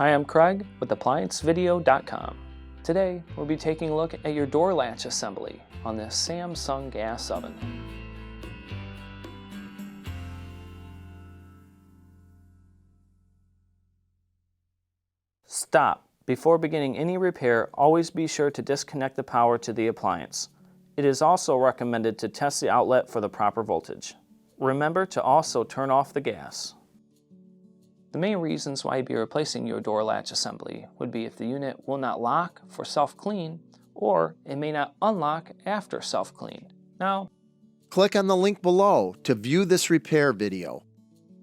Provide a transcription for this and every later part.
Hi, I'm Craig with ApplianceVideo.com. Today, we'll be taking a look at your door latch assembly on this Samsung gas oven. Stop. Before beginning any repair, always be sure to disconnect the power to the appliance. It is also recommended to test the outlet for the proper voltage. Remember to also turn off the gas. The main reasons why you'd be replacing your door latch assembly would be if the unit will not lock for self-clean, or it may not unlock after self-clean. Now, click on the link below to view this repair video.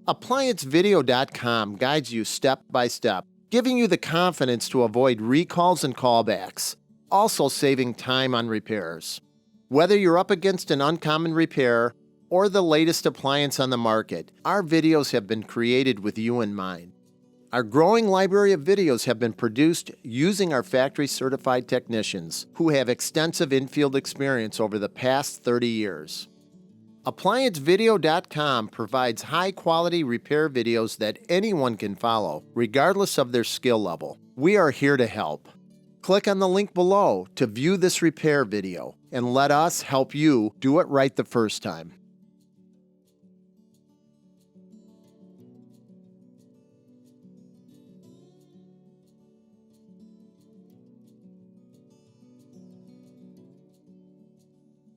ApplianceVideo.com guides you step by step, giving you the confidence to avoid recalls and callbacks, also saving time on repairs. Whether you're up against an uncommon repair or the latest appliance on the market, our videos have been created with you in mind. Our growing library of videos have been produced using our factory-certified technicians who have extensive infield experience over the past 30 years. ApplianceVideo.com provides high-quality repair videos that anyone can follow, regardless of their skill level. We are here to help. Click on the link below to view this repair video, and let us help you do it right the first time.